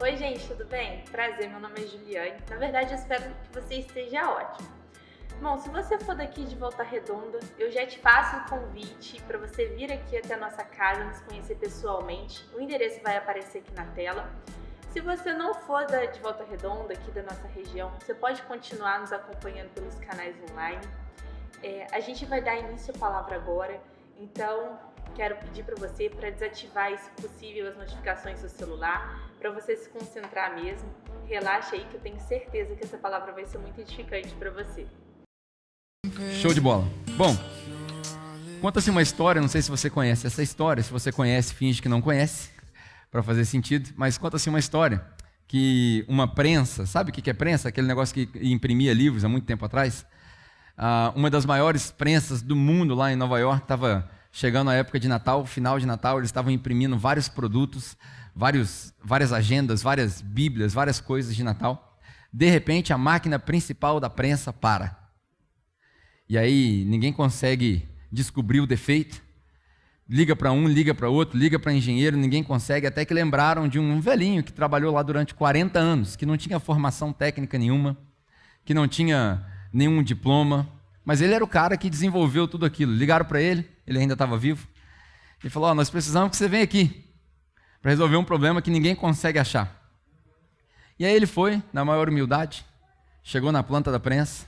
Oi gente, tudo bem? Prazer, meu nome é Juliane. Na verdade, eu espero que você esteja ótimo. Bom, se você for daqui de Volta Redonda, eu já te faço um convite para você vir aqui até a nossa casa, nos conhecer pessoalmente. O endereço vai aparecer aqui na tela. Se você não for de Volta Redonda, aqui da nossa região, você pode continuar nos acompanhando pelos canais online. A gente vai dar início à palavra agora, então quero pedir para você para desativar, se possível, as notificações do seu celular, para você se concentrar mesmo. Relaxa aí que eu tenho certeza que essa palavra vai ser muito edificante para você. Show de bola. Bom, conta-se uma história, não sei se você conhece essa história, se você conhece, finge que não conhece, para fazer sentido, mas conta-se uma história que uma prensa, sabe o que é prensa? Aquele negócio que imprimia livros há muito tempo atrás. Uma das maiores prensas do mundo lá em Nova York estava chegando a época de Natal, final de Natal, eles estavam imprimindo vários produtos, várias agendas, várias bíblias, várias coisas de Natal. De repente, a máquina principal da prensa para. E aí, ninguém consegue descobrir o defeito. Liga para um, liga para outro, liga para engenheiro, ninguém consegue, até que lembraram de um velhinho que trabalhou lá durante 40 anos, que não tinha formação técnica nenhuma, que não tinha nenhum diploma, mas ele era o cara que desenvolveu tudo aquilo. Ligaram para ele ainda estava vivo, e falou: nós precisamos que você venha aqui para resolver um problema que ninguém consegue achar. E aí ele foi, na maior humildade, chegou na planta da prensa,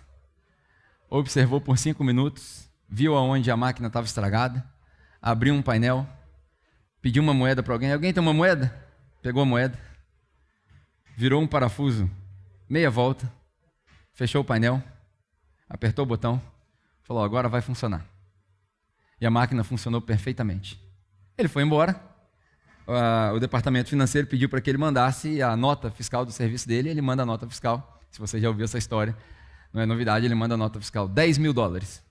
observou por 5 minutos, viu aonde a máquina estava estragada, abriu um painel, pediu uma moeda para alguém. Alguém tem uma moeda? Pegou a moeda, virou um parafuso, meia volta, fechou o painel, apertou o botão, falou: agora vai funcionar. E a máquina funcionou perfeitamente. Ele foi embora, o departamento financeiro pediu para que ele mandasse a nota fiscal do serviço dele, ele manda a nota fiscal. Se você já ouviu essa história, não é novidade, ele manda a nota fiscal, $10.000.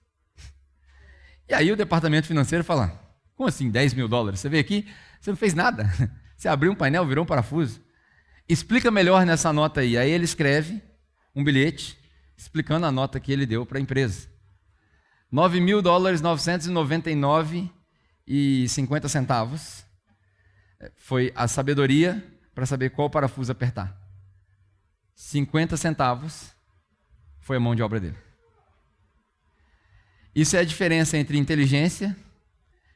E aí o departamento financeiro fala: como assim $10.000? Você veio aqui, você não fez nada, você abriu um painel, virou um parafuso. Explica melhor nessa nota aí. Aí ele escreve um bilhete explicando a nota que ele deu para a empresa. $9.999,50 foi a sabedoria para saber qual parafuso apertar. 50 centavos foi a mão de obra dele. Isso é a diferença entre inteligência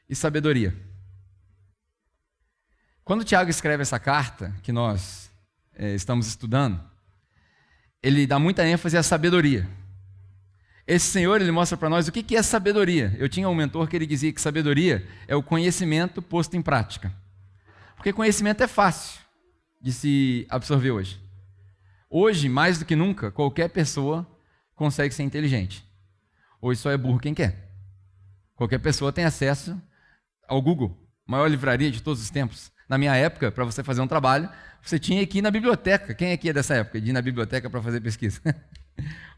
e sabedoria. Quando o Tiago escreve essa carta que nós estamos estudando, ele dá muita ênfase à sabedoria. Esse senhor, ele mostra para nós o que é sabedoria. Eu tinha um mentor que ele dizia que sabedoria é o conhecimento posto em prática. Porque conhecimento é fácil de se absorver hoje. Hoje, mais do que nunca, qualquer pessoa consegue ser inteligente. Hoje só é burro quem quer. Qualquer pessoa tem acesso ao Google, maior livraria de todos os tempos. Na minha época, para você fazer um trabalho, você tinha que ir na biblioteca. Quem aqui é dessa época, de ir na biblioteca para fazer pesquisa?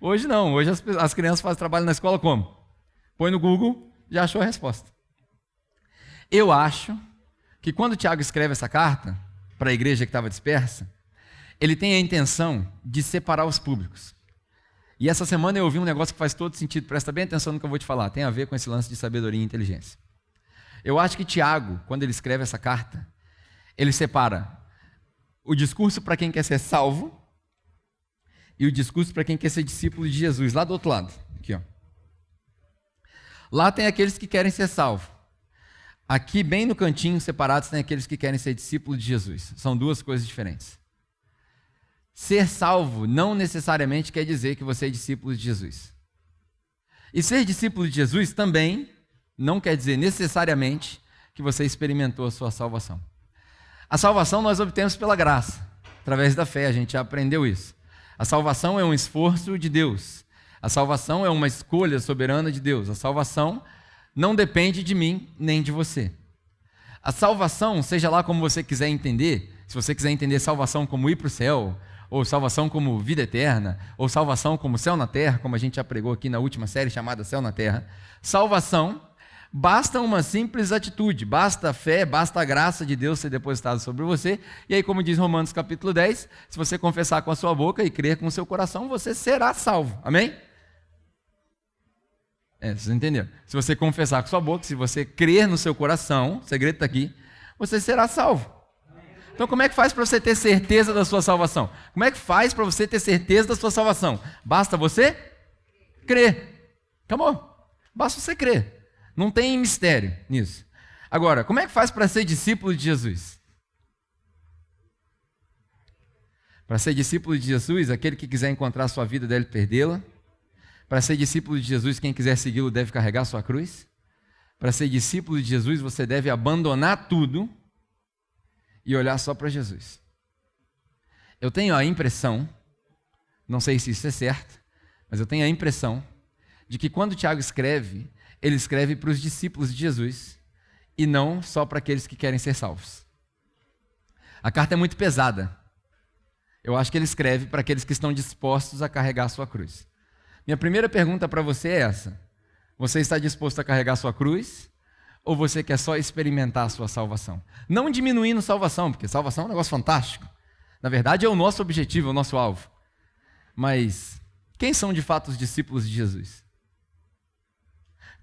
Hoje não, hoje as crianças fazem trabalho na escola como? Põe no Google, já achou a resposta. Eu acho que quando o Tiago escreve essa carta para a igreja que estava dispersa, ele tem a intenção de separar os públicos. E essa semana eu ouvi um negócio que faz todo sentido, presta bem atenção no que eu vou te falar, tem a ver com esse lance de sabedoria e inteligência. Eu acho que Tiago, quando ele escreve essa carta, ele separa o discurso para quem quer ser salvo e o discurso para quem quer ser discípulo de Jesus, lá do outro lado. Aqui, ó. Lá tem aqueles que querem ser salvos. Aqui, bem no cantinho, separados, tem aqueles que querem ser discípulos de Jesus. São duas coisas diferentes. Ser salvo não necessariamente quer dizer que você é discípulo de Jesus. E ser discípulo de Jesus também não quer dizer necessariamente que você experimentou a sua salvação. A salvação nós obtemos pela graça, através da fé, a gente já aprendeu isso. A salvação é um esforço de Deus. A salvação é uma escolha soberana de Deus. A salvação não depende de mim nem de você. A salvação, seja lá como você quiser entender, se você quiser entender salvação como ir para o céu, ou salvação como vida eterna, ou salvação como céu na terra, como a gente já pregou aqui na última série chamada Céu na Terra, salvação basta uma simples atitude, basta a fé, basta a graça de Deus ser depositada sobre você, e aí, como diz Romanos capítulo 10, se você confessar com a sua boca e crer com o seu coração, você será salvo, amém? Vocês entenderam? Se você confessar com a sua boca, se você crer no seu coração, o segredo está aqui, você será salvo. Então como é que faz para você ter certeza da sua salvação? Como é que faz para você ter certeza da sua salvação? Basta você crer. Acabou. Basta você crer. Não tem mistério nisso. Agora, como é que faz para ser discípulo de Jesus? Para ser discípulo de Jesus, aquele que quiser encontrar a sua vida deve perdê-la. Para ser discípulo de Jesus, quem quiser segui-lo deve carregar sua cruz. Para ser discípulo de Jesus, você deve abandonar tudo e olhar só para Jesus. Eu tenho a impressão, não sei se isso é certo, mas eu tenho a impressão de que quando Tiago escreve, ele escreve para os discípulos de Jesus e não só para aqueles que querem ser salvos. A carta é muito pesada. Eu acho que ele escreve para aqueles que estão dispostos a carregar a sua cruz. Minha primeira pergunta para você é essa: você está disposto a carregar a sua cruz? Ou você quer só experimentar a sua salvação? Não diminuindo salvação, porque salvação é um negócio fantástico. Na verdade, é o nosso objetivo, é o nosso alvo. Mas quem são de fato os discípulos de Jesus?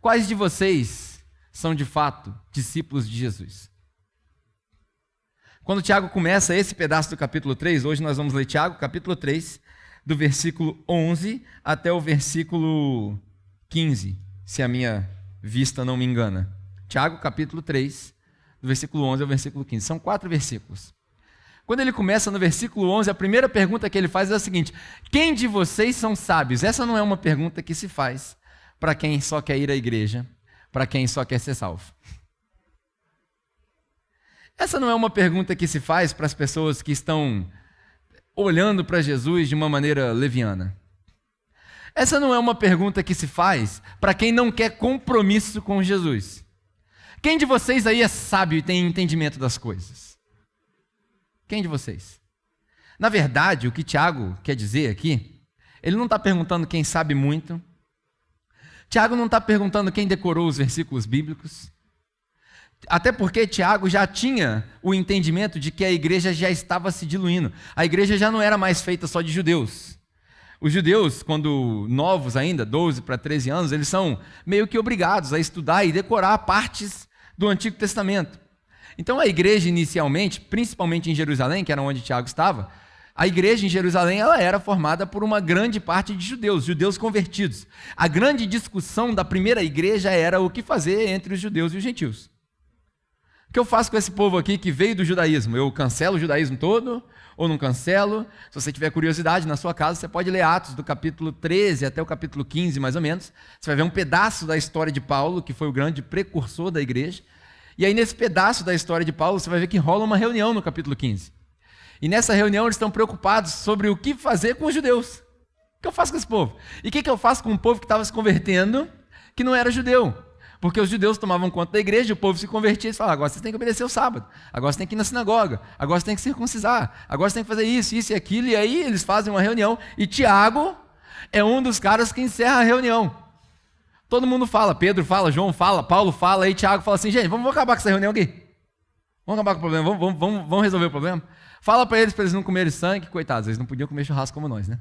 Quais de vocês são de fato discípulos de Jesus? Quando Tiago começa esse pedaço do capítulo 3, hoje nós vamos ler Tiago, capítulo 3, do versículo 11 até o versículo 15, se a minha vista não me engana. Tiago, capítulo 3, do versículo 11 ao versículo 15. São 4 versículos. Quando ele começa no versículo 11, a primeira pergunta que ele faz é a seguinte: quem de vocês são sábios? Essa não é uma pergunta que se faz para quem só quer ir à igreja, para quem só quer ser salvo. Essa não é uma pergunta que se faz para as pessoas que estão olhando para Jesus de uma maneira leviana. Essa não é uma pergunta que se faz para quem não quer compromisso com Jesus. Quem de vocês aí é sábio e tem entendimento das coisas? Quem de vocês? Na verdade, o que Tiago quer dizer aqui, ele não está perguntando quem sabe muito. Tiago não está perguntando quem decorou os versículos bíblicos. Até porque Tiago já tinha o entendimento de que a igreja já estava se diluindo. A igreja já não era mais feita só de judeus. Os judeus, quando novos ainda, 12 para 13 anos, eles são meio que obrigados a estudar e decorar partes do Antigo Testamento. Então a igreja inicialmente, principalmente em Jerusalém, que era onde Tiago estava, a igreja em Jerusalém ela era formada por uma grande parte de judeus convertidos. A grande discussão da primeira igreja era o que fazer entre os judeus e os gentios. O que eu faço com esse povo aqui que veio do judaísmo? Eu cancelo o judaísmo todo ou não cancelo? Se você tiver curiosidade, na sua casa, você pode ler Atos do capítulo 13 até o capítulo 15, mais ou menos. Você vai ver um pedaço da história de Paulo, que foi o grande precursor da igreja. E aí, nesse pedaço da história de Paulo, você vai ver que rola uma reunião no capítulo 15. E nessa reunião, eles estão preocupados sobre o que fazer com os judeus. O que eu faço com esse povo? E o que eu faço com um povo que estava se convertendo, que não era judeu? Porque os judeus tomavam conta da igreja, o povo se convertia e falavam: agora vocês têm que obedecer o sábado, agora você tem que ir na sinagoga, agora você tem que circuncisar, agora você tem que fazer isso e aquilo. E aí eles fazem uma reunião e Tiago é um dos caras que encerra a reunião. Todo mundo fala, Pedro fala, João fala, Paulo fala, aí Tiago fala assim: gente, vamos acabar com essa reunião aqui. Vamos acabar com o problema, vamos resolver o problema. Fala para eles não comerem sangue, coitados, eles não podiam comer churrasco como nós, né?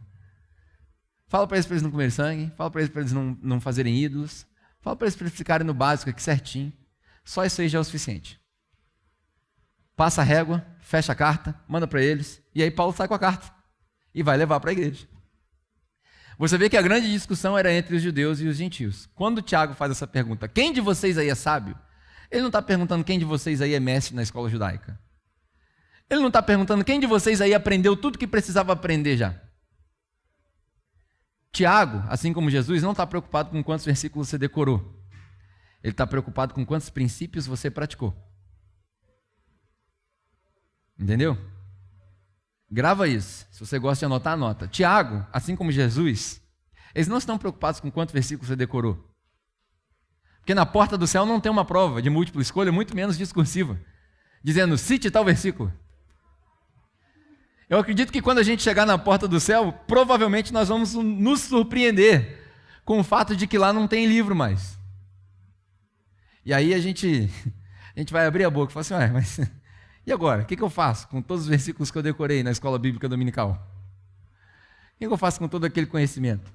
Fala para eles não comerem sangue, fala para eles não fazerem ídolos. Fala para eles ficarem no básico aqui certinho. Só isso aí já é o suficiente. Passa a régua, fecha a carta, manda para eles, e aí Paulo sai com a carta e vai levar para a igreja. Você vê que a grande discussão era entre os judeus e os gentios. Quando Tiago faz essa pergunta: quem de vocês aí é sábio? Ele não está perguntando quem de vocês aí é mestre na escola judaica. Ele não está perguntando quem de vocês aí aprendeu tudo que precisava aprender já. Tiago, assim como Jesus, não está preocupado com quantos versículos você decorou. Ele está preocupado com quantos princípios você praticou. Entendeu? Grava isso. Se você gosta de anotar, anota. Tiago, assim como Jesus, eles não estão preocupados com quantos versículos você decorou. Porque na porta do céu não tem uma prova de múltipla escolha, muito menos discursiva, dizendo: cite tal versículo. Eu acredito que quando a gente chegar na porta do céu, provavelmente nós vamos nos surpreender com o fato de que lá não tem livro mais. E aí a gente vai abrir a boca e falar assim: mas e agora? O que eu faço com todos os versículos que eu decorei na escola bíblica dominical? O que eu faço com todo aquele conhecimento?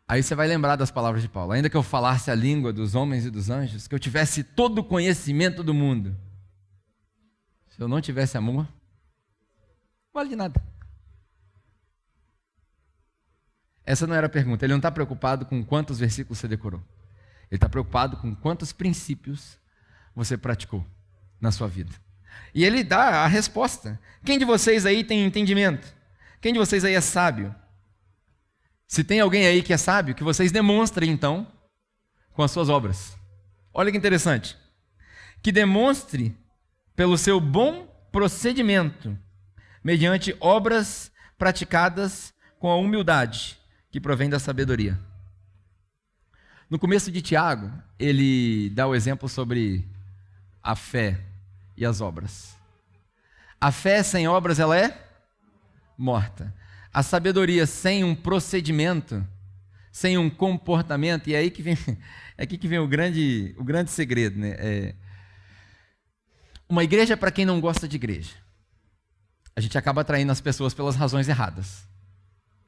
Aí você vai lembrar das palavras de Paulo: ainda que eu falasse a língua dos homens e dos anjos, que eu tivesse todo o conhecimento do mundo, Se eu não tivesse amor, não vale de nada. Essa não era a pergunta. Ele não está preocupado com quantos versículos você decorou. Ele está preocupado com quantos princípios você praticou na sua vida. E ele dá a resposta. Quem de vocês aí tem entendimento? Quem de vocês aí é sábio? Se tem alguém aí que é sábio, que vocês demonstrem então com as suas obras. Olha que interessante. Que demonstre pelo seu bom procedimento, mediante obras praticadas com a humildade que provém da sabedoria. No começo de Tiago, ele dá o exemplo sobre a fé e as obras. A fé sem obras, ela é morta. A sabedoria sem um procedimento, sem um comportamento, e é aqui que vem o grande segredo, né? Uma igreja para quem não gosta de igreja. A gente acaba atraindo as pessoas pelas razões erradas.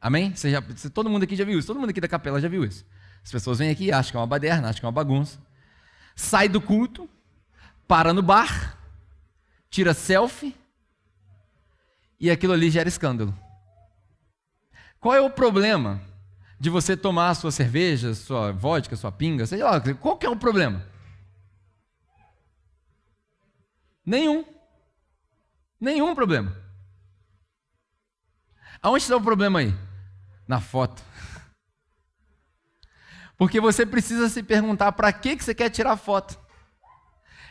Amém? Todo mundo aqui já viu isso, todo mundo aqui da capela já viu isso. As pessoas vêm aqui, acham que é uma baderna, acham que é uma bagunça. Sai do culto, para no bar, tira selfie, e aquilo ali gera escândalo. Qual é o problema de você tomar a sua cerveja, sua vodka, sua pinga, seja lá, qual que é o problema? Nenhum problema. Aonde está o problema aí? Na foto. Porque você precisa se perguntar para que você quer tirar foto.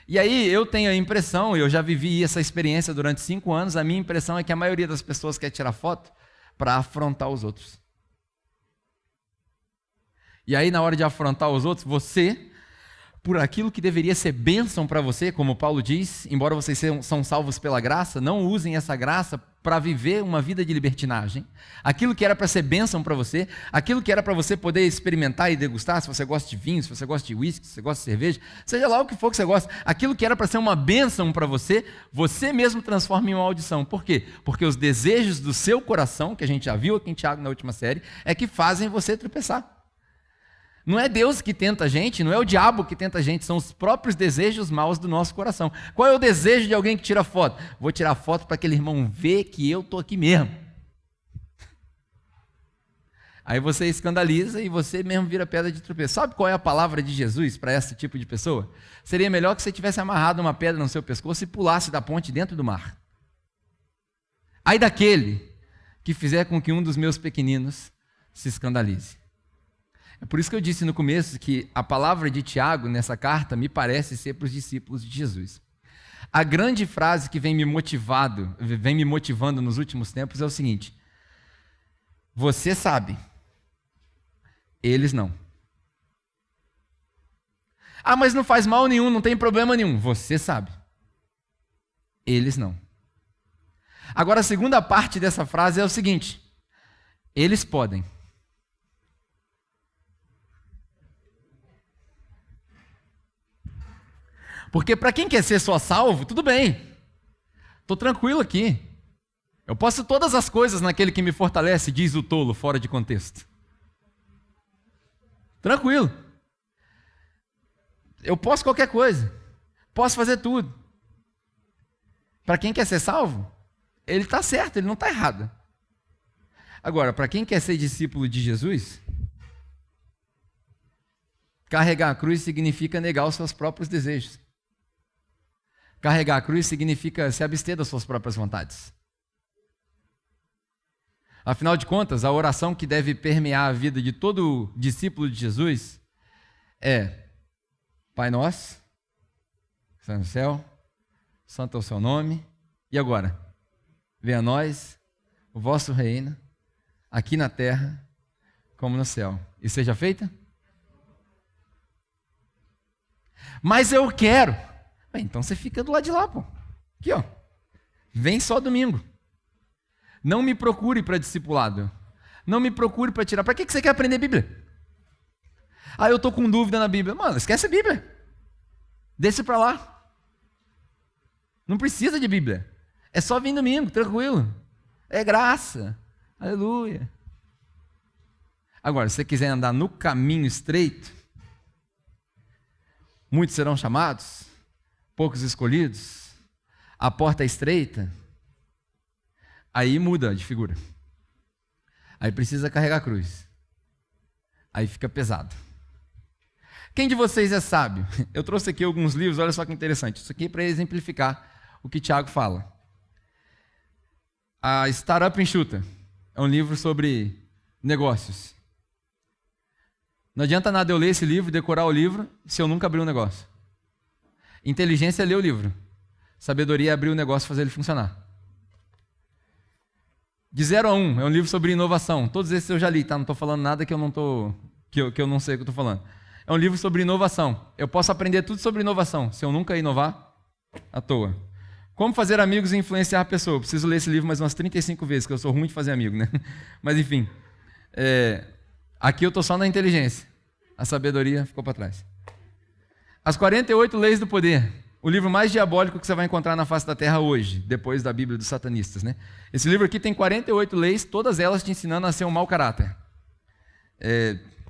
E aí eu tenho a impressão, eu já vivi essa experiência durante 5 anos, a minha impressão é que a maioria das pessoas quer tirar foto para afrontar os outros. E aí na hora de afrontar os outros, você, por aquilo que deveria ser bênção para você, como Paulo diz, embora vocês são salvos pela graça, não usem essa graça para viver uma vida de libertinagem. Aquilo que era para ser bênção para você, aquilo que era para você poder experimentar e degustar, se você gosta de vinho, se você gosta de uísque, se você gosta de cerveja, seja lá o que for que você gosta, aquilo que era para ser uma bênção para você, você mesmo transforma em uma maldição. Por quê? Porque os desejos do seu coração, que a gente já viu aqui em Tiago na última série, é que fazem você tropeçar. Não é Deus que tenta a gente, não é o diabo que tenta a gente, são os próprios desejos maus do nosso coração. Qual é o desejo de alguém que tira foto? Vou tirar foto para aquele irmão ver que eu estou aqui mesmo. Aí você escandaliza e você mesmo vira pedra de tropeço. Sabe qual é a palavra de Jesus para esse tipo de pessoa? Seria melhor que você tivesse amarrado uma pedra no seu pescoço e pulasse da ponte dentro do mar. Aí daquele que fizer com que um dos meus pequeninos se escandalize. É por isso que eu disse no começo que a palavra de Tiago nessa carta me parece ser para os discípulos de Jesus. A grande frase que vem me motivando nos últimos tempos é o seguinte: você sabe, eles não. Ah, mas não faz mal nenhum, não tem problema nenhum. Você sabe, eles não. Agora a segunda parte dessa frase é o seguinte: eles podem. Porque para quem quer ser só salvo, tudo bem. Estou tranquilo aqui. Eu posso todas as coisas naquele que me fortalece, diz o tolo, fora de contexto. Tranquilo. Eu posso qualquer coisa. Posso fazer tudo. Para quem quer ser salvo, ele está certo, ele não está errado. Agora, para quem quer ser discípulo de Jesus, carregar a cruz significa negar os seus próprios desejos. Carregar a cruz significa se abster das suas próprias vontades. Afinal de contas, a oração que deve permear a vida de todo discípulo de Jesus é: Pai nosso, que estás no céu, santo é o seu nome, e agora? Venha a nós o vosso reino, aqui na terra como no céu. E seja feita? Mas eu quero. Bem, então você fica do lado de lá, pô. Aqui, ó. Vem só domingo. Não me procure para discipulado. Não me procure para tirar. Para que você quer aprender Bíblia? Ah, eu estou com dúvida na Bíblia. Mano, esquece a Bíblia. Desce para lá. Não precisa de Bíblia. É só vir domingo, tranquilo. É graça. Aleluia. Agora, se você quiser andar no caminho estreito, muitos serão chamados, poucos escolhidos. a porta é estreita, aí muda de figura. Aí precisa carregar a cruz. Aí fica pesado. Quem de vocês é sábio? Eu trouxe aqui alguns livros, olha só que interessante. Isso aqui é para exemplificar o que Tiago fala. A Startup Enxuta é um livro sobre negócios. Não adianta nada eu ler esse livro, decorar o livro, se eu nunca abrir um negócio. Inteligência é ler o livro. Sabedoria é abrir o negócio e fazer ele funcionar. De 0 a 1 é um livro sobre inovação. Todos esses eu já li, tá? Não estou falando nada que eu não sei o que eu estou falando. É um livro sobre inovação. Eu posso aprender tudo sobre inovação. Se eu nunca inovar, à toa. Como fazer amigos e influenciar pessoas. Eu preciso ler esse livro mais umas 35 vezes, que eu sou ruim de fazer amigo, né? Mas enfim. Aqui eu estou só na inteligência. A sabedoria ficou para trás. As 48 Leis do Poder. O livro mais diabólico que você vai encontrar na face da Terra hoje, depois da Bíblia dos satanistas, né? Esse livro aqui tem 48 leis, todas elas te ensinando a ser um mau caráter.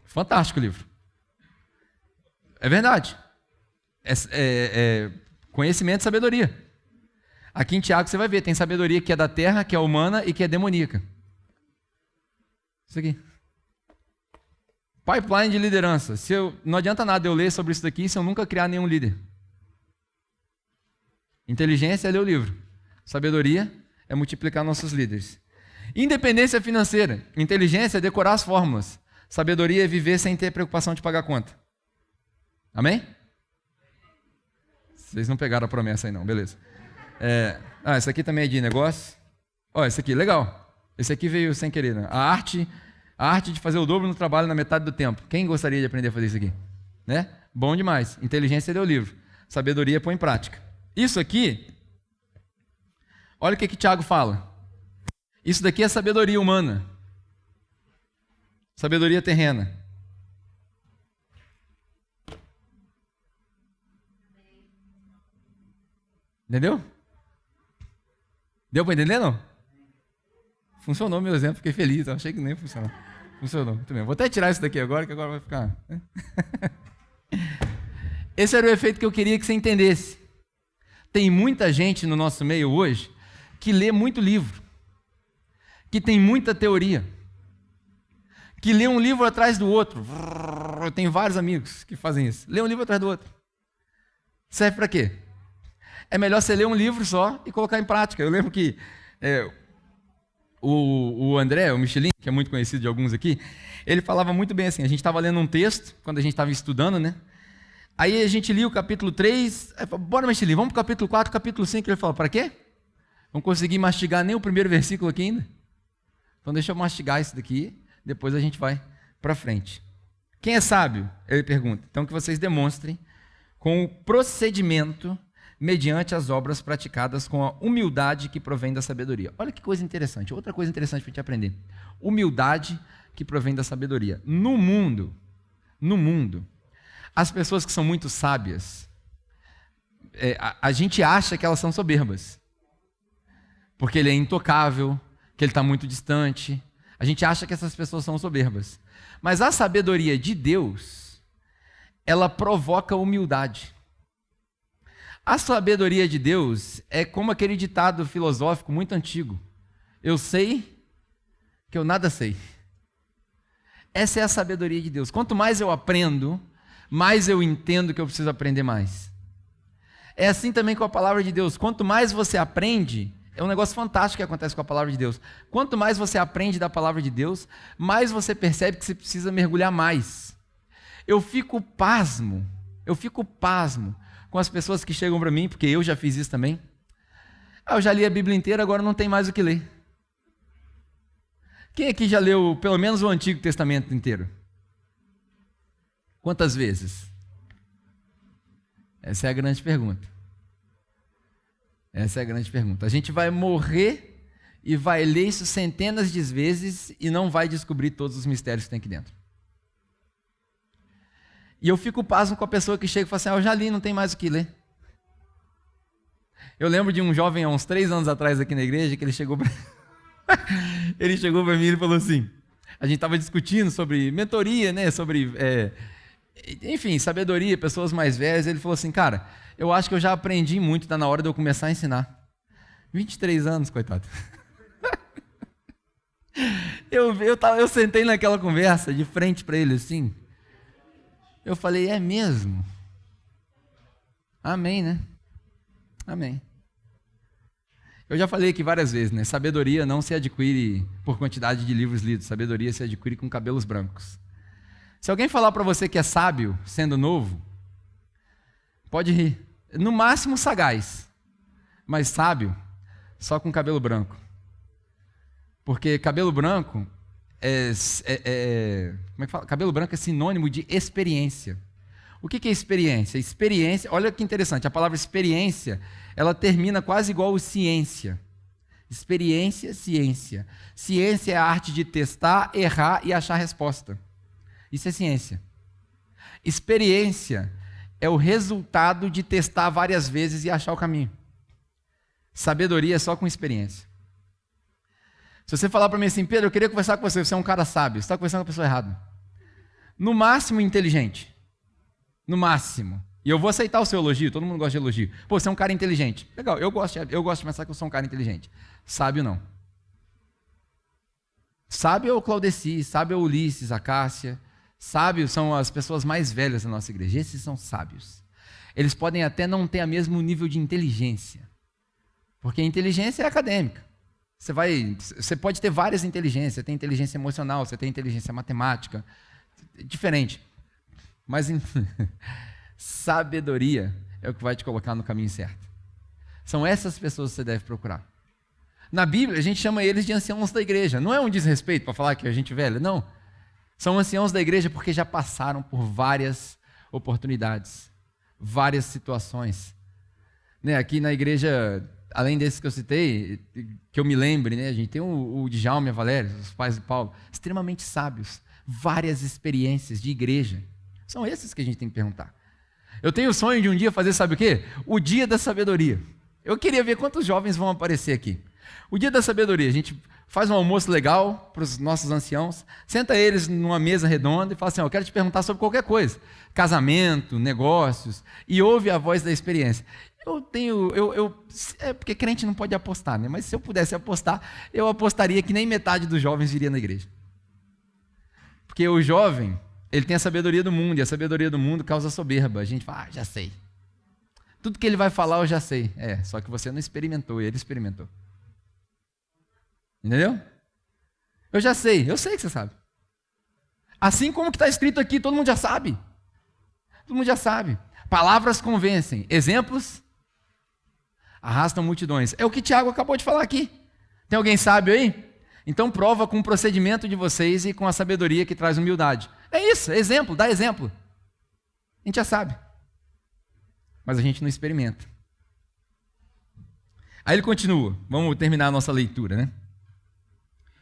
Fantástico o livro. É verdade. Conhecimento e sabedoria. Aqui em Tiago você vai ver, tem sabedoria que é da terra, que é humana e que é demoníaca. Isso aqui. Pipeline de liderança. Não adianta nada eu ler sobre isso daqui se eu nunca criar nenhum líder. Inteligência é ler o livro. Sabedoria é multiplicar nossos líderes. Independência financeira. Inteligência é decorar as fórmulas. Sabedoria é viver sem ter preocupação de pagar conta. Amém? Vocês não pegaram a promessa aí não, beleza. Esse aqui também é de negócio. Esse aqui, legal. Esse aqui veio sem querer, né? A arte de fazer o dobro no trabalho na metade do tempo. Quem gostaria de aprender a fazer isso aqui? Né? Bom demais. Inteligência é ler o livro. Sabedoria põe em prática. Isso aqui, olha o que Tiago fala. Isso daqui é sabedoria humana. Sabedoria terrena. Entendeu? Deu para entender, não? Funcionou meu exemplo, fiquei feliz. Eu achei que nem funcionou. Funcionou, muito bem. Vou até tirar isso daqui agora, que agora vai ficar... Esse era o efeito que eu queria que você entendesse. Tem muita gente no nosso meio hoje que lê muito livro, que tem muita teoria, que lê um livro atrás do outro. Eu tenho vários amigos que fazem isso. Lê um livro atrás do outro. Serve para quê? É melhor você ler um livro só e colocar em prática. Eu lembro que o André, o Michelin, que é muito conhecido de alguns aqui, ele falava muito bem assim, a gente estava lendo um texto, quando a gente estava estudando, né? Aí a gente lia o capítulo 3, bora Michelin, vamos para o capítulo 4, capítulo 5, ele falou, para quê? Não consegui mastigar nem o primeiro versículo aqui ainda? Então deixa eu mastigar isso daqui, depois a gente vai para frente. Quem é sábio? Ele pergunta. Então que vocês demonstrem com o procedimento mediante as obras praticadas com a humildade que provém da sabedoria. Olha que coisa interessante, outra coisa interessante para a gente aprender. Humildade que provém da sabedoria. No mundo, as pessoas que são muito sábias, a gente acha que elas são soberbas. Porque ele é intocável, que ele está muito distante. A gente acha que essas pessoas são soberbas. Mas a sabedoria de Deus, ela provoca humildade. A sabedoria de Deus é como aquele ditado filosófico muito antigo. Eu sei que eu nada sei. Essa é a sabedoria de Deus. Quanto mais eu aprendo, mais eu entendo que eu preciso aprender mais. É assim também com a palavra de Deus. Quanto mais você aprende, é um negócio fantástico que acontece com a palavra de Deus. Quanto mais você aprende da palavra de Deus, mais você percebe que você precisa mergulhar mais. Eu fico pasmo com as pessoas que chegam para mim, porque eu já fiz isso também. Eu já li a Bíblia inteira, agora não tem mais o que ler. Quem aqui já leu pelo menos o Antigo Testamento inteiro? Quantas vezes? Essa é a grande pergunta. Essa é a grande pergunta. A gente vai morrer e vai ler isso centenas de vezes e não vai descobrir todos os mistérios que tem aqui dentro. E eu fico pasmo com a pessoa que chega e fala assim, eu já li, não tem mais o que ler. Eu lembro de um jovem há uns 3 anos atrás aqui na igreja, que ele chegou para mim e falou assim, a gente estava discutindo sobre mentoria, né, sobre, enfim, sabedoria, pessoas mais velhas. Ele falou assim, cara, eu acho que eu já aprendi muito, está na hora de eu começar a ensinar. 23 anos, coitado. Eu sentei naquela conversa de frente para ele assim. Eu falei, é mesmo? Amém, né? Amém. Eu já falei aqui várias vezes, né? Sabedoria não se adquire por quantidade de livros lidos. Sabedoria se adquire com cabelos brancos. Se alguém falar para você que é sábio, sendo novo, pode rir. No máximo sagaz, mas sábio só com cabelo branco. Porque cabelo branco como é que fala? Cabelo branco é sinônimo de experiência. O que é experiência? Experiência, olha que interessante, a palavra experiência, ela termina quase igual a ciência. Experiência, ciência. Ciência é a arte de testar, errar e achar resposta. Isso é ciência. Experiência é o resultado de testar várias vezes e achar o caminho. Sabedoria é só com experiência. Se você falar para mim assim, Pedro, eu queria conversar com você, você é um cara sábio, você está conversando com a pessoa errada. No máximo inteligente. No máximo. E eu vou aceitar o seu elogio, todo mundo gosta de elogio. Pô, você é um cara inteligente. Legal, eu gosto de pensar que eu sou um cara inteligente. Sábio não. Sábio é o Claudeci, sábio é o Ulisses, a Cássia. Sábios são as pessoas mais velhas da nossa igreja. Esses são sábios. Eles podem até não ter o mesmo nível de inteligência. Porque a inteligência é acadêmica. Você pode ter várias inteligências. Você tem inteligência emocional, você tem inteligência matemática. Diferente. Mas sabedoria é o que vai te colocar no caminho certo. São essas pessoas que você deve procurar. Na Bíblia, a gente chama eles de anciãos da igreja. Não é um desrespeito para falar que a gente é velha, não. São anciãos da igreja porque já passaram por várias oportunidades, várias situações. Né, aqui na igreja, além desses que eu citei, que eu me lembre, né, a gente tem o Djalma e a Valéria, os pais do Paulo, extremamente sábios, várias experiências de igreja. São esses que a gente tem que perguntar. Eu tenho o sonho de um dia fazer, sabe o quê? O dia da sabedoria. Eu queria ver quantos jovens vão aparecer aqui. O dia da sabedoria, a gente faz um almoço legal para os nossos anciãos, senta eles numa mesa redonda e fala assim, eu quero te perguntar sobre qualquer coisa, casamento, negócios, e ouve a voz da experiência. Porque crente não pode apostar, né? Mas se eu pudesse apostar, eu apostaria que nem metade dos jovens viria na igreja. Porque o jovem, ele tem a sabedoria do mundo, e a sabedoria do mundo causa soberba. A gente fala, já sei. Tudo que ele vai falar eu já sei. Só que você não experimentou, ele experimentou. Entendeu? Eu já sei, eu sei que você sabe. Assim como que está escrito aqui, todo mundo já sabe. Todo mundo já sabe. Palavras convencem, exemplos arrastam multidões. É o que Tiago acabou de falar aqui. Tem alguém sábio aí? Então prova com o procedimento de vocês e com a sabedoria que traz humildade. É isso, exemplo, dá exemplo. A gente já sabe. Mas a gente não experimenta. Aí ele continua, vamos terminar a nossa leitura, né?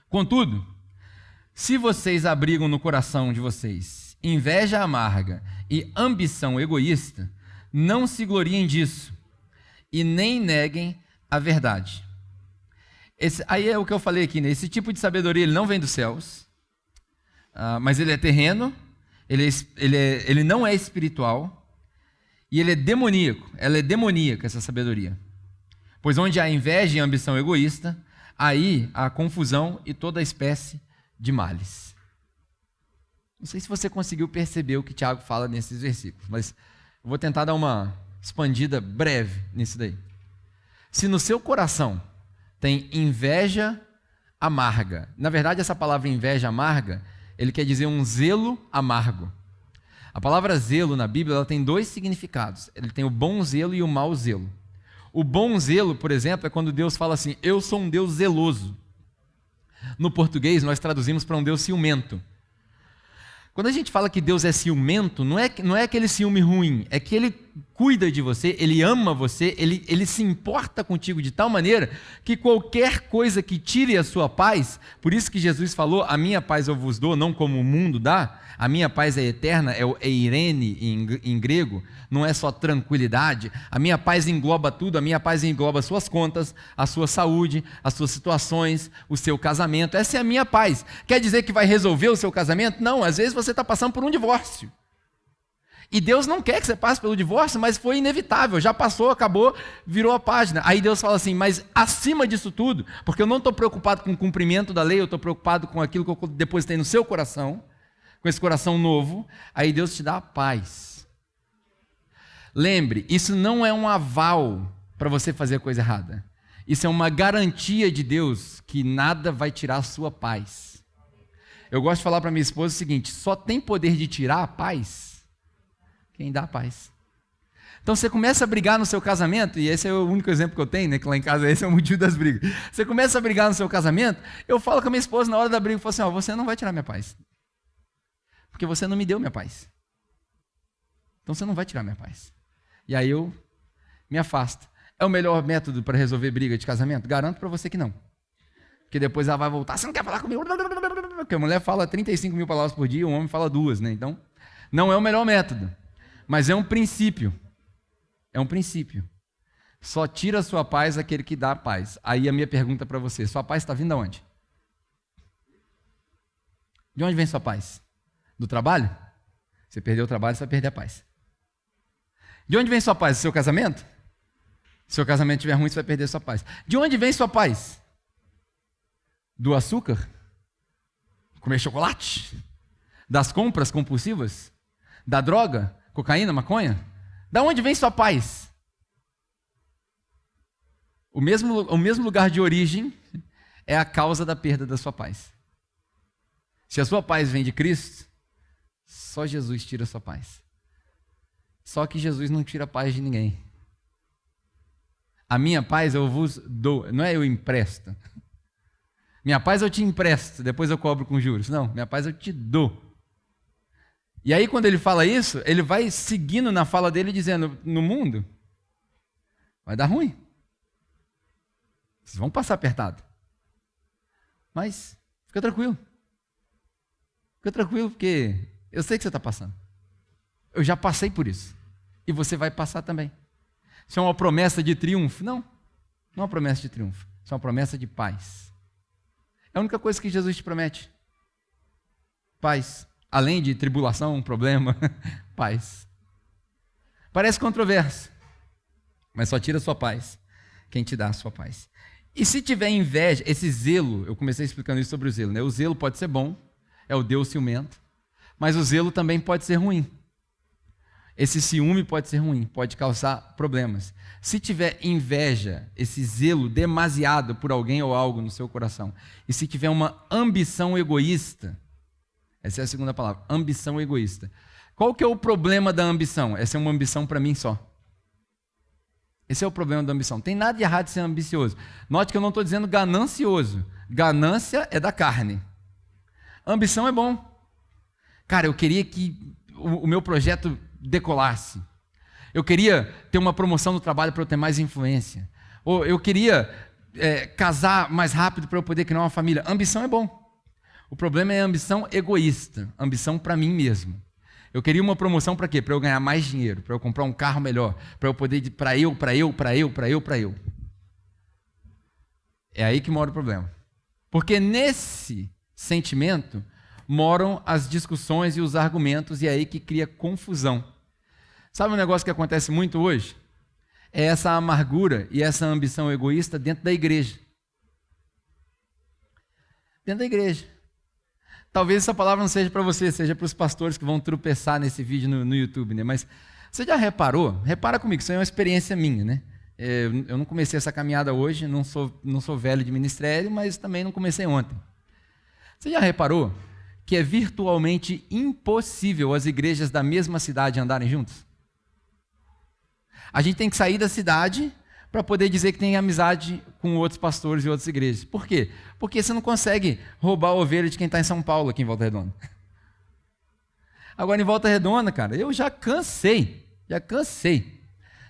Contudo, se vocês abrigam no coração de vocês inveja amarga e ambição egoísta, não se gloriem disso e nem neguem a verdade. Aí é o que eu falei aqui, né? Esse tipo de sabedoria ele não vem dos céus, mas ele é terreno, ele não é espiritual e ele é demoníaco. Ela é demoníaca, essa sabedoria. Pois onde há inveja e ambição egoísta, aí há confusão e toda espécie de males. Não sei se você conseguiu perceber o que Tiago fala nesses versículos, mas eu vou tentar dar uma expandida breve nisso daí. Se no seu coração tem inveja amarga, na verdade essa palavra inveja amarga, ele quer dizer um zelo amargo. A palavra zelo na Bíblia ela tem dois significados. Ele tem o bom zelo e o mau zelo. O bom zelo, por exemplo, é quando Deus fala assim, eu sou um Deus zeloso. No português, nós traduzimos para um Deus ciumento. Quando a gente fala que Deus é ciumento, não é aquele ciúme ruim, é que Ele cuida de você, Ele ama você, ele se importa contigo de tal maneira que qualquer coisa que tire a sua paz, por isso que Jesus falou, a minha paz eu vos dou, não como o mundo dá, a minha paz é eterna, é eirene em grego, não é só tranquilidade, a minha paz engloba tudo, a minha paz engloba as suas contas, a sua saúde, as suas situações, o seu casamento, essa é a minha paz. Quer dizer que vai resolver o seu casamento? Não, às vezes você está passando por um divórcio. E Deus não quer que você passe pelo divórcio, mas foi inevitável, já passou, acabou, virou a página. Aí Deus fala assim, mas acima disso tudo, porque eu não estou preocupado com o cumprimento da lei, eu estou preocupado com aquilo que eu depositei no seu coração, com esse coração novo, aí Deus te dá a paz. Lembre, isso não é um aval para você fazer a coisa errada. Isso é uma garantia de Deus que nada vai tirar a sua paz. Eu gosto de falar para minha esposa o seguinte, só tem poder de tirar a paz quem dá a paz. Então você começa a brigar no seu casamento, e esse é o único exemplo que eu tenho, né, que lá em casa esse é o motivo das brigas. Você começa a brigar no seu casamento, eu falo com a minha esposa na hora da briga, eu falo assim, você não vai tirar minha paz. Porque você não me deu minha paz. Então você não vai tirar minha paz. E aí eu me afasto. É o melhor método para resolver briga de casamento? Garanto para você que não. Porque depois ela vai voltar, você não quer falar comigo? Porque a mulher fala 35 mil palavras por dia, o homem fala 2, né? Então, não é o melhor método. Mas é um princípio. É um princípio. Só tira a sua paz aquele que dá a paz. Aí a minha pergunta para você, sua paz está vindo aonde? De onde vem sua paz? Do trabalho? Você perdeu o trabalho, você vai perder a paz. De onde vem sua paz? Do seu casamento? Se seu casamento estiver ruim, você vai perder sua paz. De onde vem sua paz? Do açúcar? Comer chocolate? Das compras compulsivas? Da droga? Cocaína, maconha? Da onde vem sua paz? O mesmo lugar de origem é a causa da perda da sua paz. Se a sua paz vem de Cristo, só Jesus tira a sua paz. Só que Jesus não tira a paz de ninguém. A minha paz eu vos dou, não é eu empresto. Minha paz eu te empresto, depois eu cobro com juros. Não, minha paz eu te dou. E aí quando ele fala isso, ele vai seguindo na fala dele dizendo, no mundo vai dar ruim. Vocês vão passar apertado. Mas fica tranquilo. Fica tranquilo porque eu sei que você está passando. Eu já passei por isso. E você vai passar também. Isso é uma promessa de triunfo? Não. Não é uma promessa de triunfo. Isso é uma promessa de paz. É a única coisa que Jesus te promete. Paz. Além de tribulação, problema, paz. Parece controverso, mas só tira a sua paz quem te dá a sua paz. E se tiver inveja, esse zelo, eu comecei explicando isso sobre o zelo, né? O zelo pode ser bom, é o Deus ciumento, mas o zelo também pode ser ruim. Esse ciúme pode ser ruim, pode causar problemas. Se tiver inveja, esse zelo demasiado por alguém ou algo no seu coração, e se tiver uma ambição egoísta, essa é a segunda palavra, ambição egoísta. Qual que é o problema da ambição? Essa é uma ambição para mim só. Esse é o problema da ambição. Tem nada de errado de ser ambicioso. Note que eu não estou dizendo ganancioso. Ganância é da carne. Ambição é bom. Cara, eu queria que o meu projeto decolasse. Eu queria ter uma promoção no trabalho para eu ter mais influência. Ou eu queria casar mais rápido para eu poder criar uma família. Ambição é bom. O problema é a ambição egoísta, ambição para mim mesmo. Eu queria uma promoção para quê? Para eu ganhar mais dinheiro, para eu comprar um carro melhor, para eu poder, para eu. É aí que mora o problema. Porque nesse sentimento moram as discussões e os argumentos, e é aí que cria confusão. Sabe um negócio que acontece muito hoje? É essa amargura e essa ambição egoísta dentro da igreja. Dentro da igreja. Talvez essa palavra não seja para você, seja para os pastores que vão tropeçar nesse vídeo no YouTube, né? Mas você já reparou? Repara comigo, isso é uma experiência minha, né? Eu não comecei essa caminhada hoje, não sou velho de ministério, mas também não comecei ontem. Você já reparou que é virtualmente impossível as igrejas da mesma cidade andarem juntas? A gente tem que sair da cidade para poder dizer que tem amizade com outros pastores e outras igrejas. Por quê? Porque você não consegue roubar a ovelha de quem está em São Paulo, aqui em Volta Redonda. Agora, em Volta Redonda, cara, eu já cansei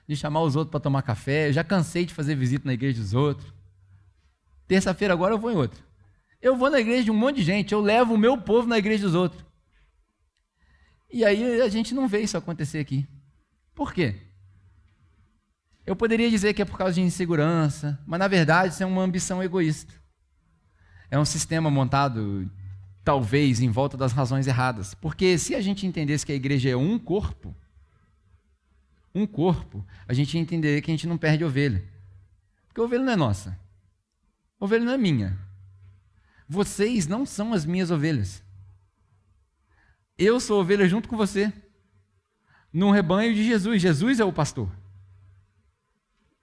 de chamar os outros para tomar café, eu já cansei de fazer visita na igreja dos outros. Terça-feira agora eu vou em outra. Eu vou na igreja de um monte de gente, eu levo o meu povo na igreja dos outros. E aí a gente não vê isso acontecer aqui. Por quê? Eu poderia dizer que é por causa de insegurança, mas na verdade isso é uma ambição egoísta. É um sistema montado, talvez, em volta das razões erradas. Porque se a gente entendesse que a igreja é um corpo, um corpo, a gente ia entender que a gente não perde ovelha. Porque a ovelha não é nossa. A ovelha não é minha. Vocês não são as minhas ovelhas. Eu sou ovelha junto com você. No rebanho de Jesus. Jesus é o pastor.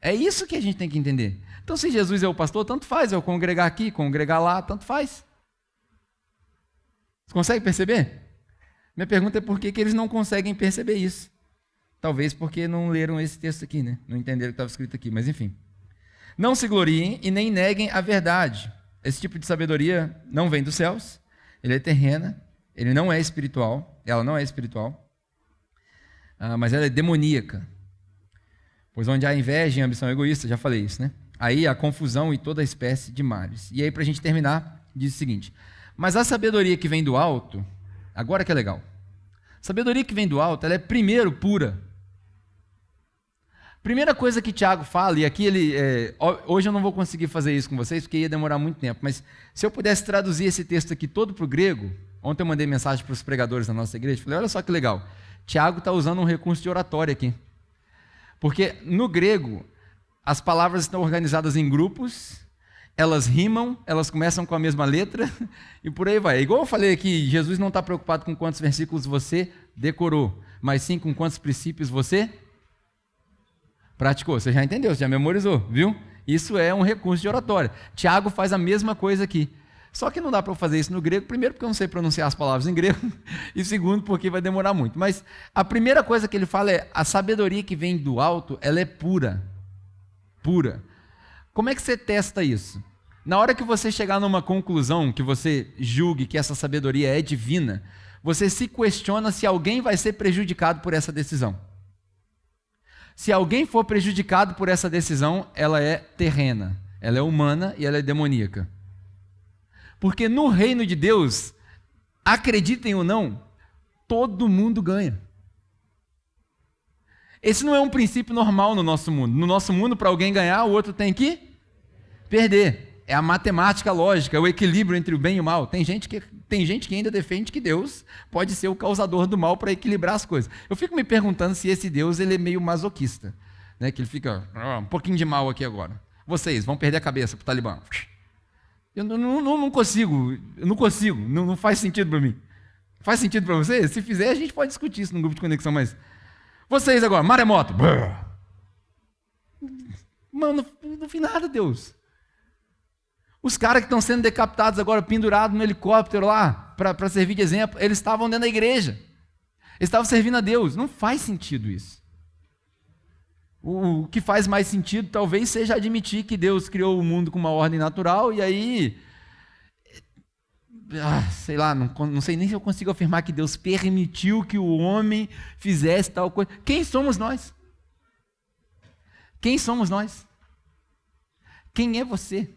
É isso que a gente tem que entender. Então, se Jesus é o pastor, tanto faz eu congregar aqui, congregar lá, tanto faz. Você consegue perceber? Minha pergunta é por que eles não conseguem perceber isso. Talvez porque não leram esse texto aqui, né? Não entenderam o que estava escrito aqui, mas enfim. Não se gloriem e nem neguem a verdade. Esse tipo de sabedoria não vem dos céus, ele é terrena, ele não é espiritual, ela não é espiritual, mas ela é demoníaca. Pois onde há inveja e ambição egoísta, já falei isso, né? Aí há confusão e toda espécie de males. E aí, para a gente terminar, diz o seguinte: mas a sabedoria que vem do alto, agora que é legal, sabedoria que vem do alto, ela é primeiro pura. Primeira coisa que Tiago fala, e aqui hoje eu não vou conseguir fazer isso com vocês, porque ia demorar muito tempo, mas se eu pudesse traduzir esse texto aqui todo para o grego, ontem eu mandei mensagem para os pregadores da nossa igreja, falei, olha só que legal, Tiago está usando um recurso de oratória aqui, porque no grego, as palavras estão organizadas em grupos, elas rimam, elas começam com a mesma letra, e por aí vai. Igual eu falei aqui, Jesus não está preocupado com quantos versículos você decorou, mas sim com quantos princípios você praticou. Você já entendeu, você já memorizou, viu? Isso é um recurso de oratória. Tiago faz a mesma coisa aqui. Só que não dá para eu fazer isso no grego, primeiro porque eu não sei pronunciar as palavras em grego, e segundo porque vai demorar muito. Mas a primeira coisa que ele fala é, a sabedoria que vem do alto, ela é pura. Pura. Como é que você testa isso? Na hora que você chegar numa conclusão, que você julgue que essa sabedoria é divina, você se questiona se alguém vai ser prejudicado por essa decisão. Se alguém for prejudicado por essa decisão, ela é terrena, ela é humana e ela é demoníaca. Porque no reino de Deus, acreditem ou não, todo mundo ganha. Esse não é um princípio normal no nosso mundo. No nosso mundo, para alguém ganhar, o outro tem que perder. É a matemática lógica, é o equilíbrio entre o bem e o mal. Tem gente que ainda defende que Deus pode ser o causador do mal para equilibrar as coisas. Eu fico me perguntando se esse Deus ele é meio masoquista, né? Que ele fica um pouquinho de mal aqui agora. Vocês vão perder a cabeça para o Talibã. Eu não consigo, não faz sentido para mim. Faz sentido para você? Se fizer, a gente pode discutir isso no grupo de conexão, mas vocês agora, maremoto. Mano, não vi nada, Deus. Os caras que estão sendo decapitados agora, pendurados no helicóptero lá, para servir de exemplo, eles estavam dentro da igreja. Eles estavam servindo a Deus. Não faz sentido isso. O que faz mais sentido talvez seja admitir que Deus criou o mundo com uma ordem natural e aí, sei lá, não sei nem se eu consigo afirmar que Deus permitiu que o homem fizesse tal coisa. Quem somos nós? Quem somos nós? Quem é você?